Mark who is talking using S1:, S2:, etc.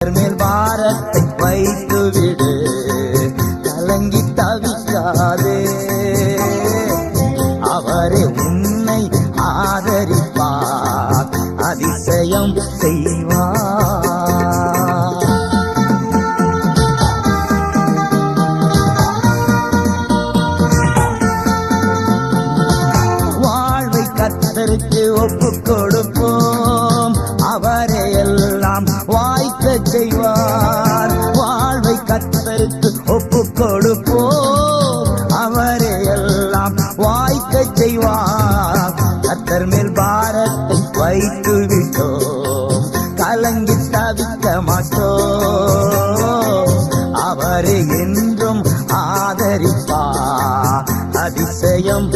S1: மேல் பாரத்தை வைத்து விடு, கலங்கி தவிக்காதே. அவரே உன்னை ஆதரிப்பார், அதிசயம் செய்வார். வாழ்வை கர்த்தருக்கு ஒப்புக் கொடுப்போம், அவரே எல்லாம் வாய்க்க செய்வார். வாழ்வை கர்த்தருக்கு ஒப்புக் கொடுப்போம், அவரே எல்லாம் வாய்க்க செய்வார். கர்த்தர் மேல் பாரத்தை வைத்து விட்டோம், கலங்கி தவிக்க மாட்டோம். அவரே என்றும் ஆதரிப்பார், அதிசயம்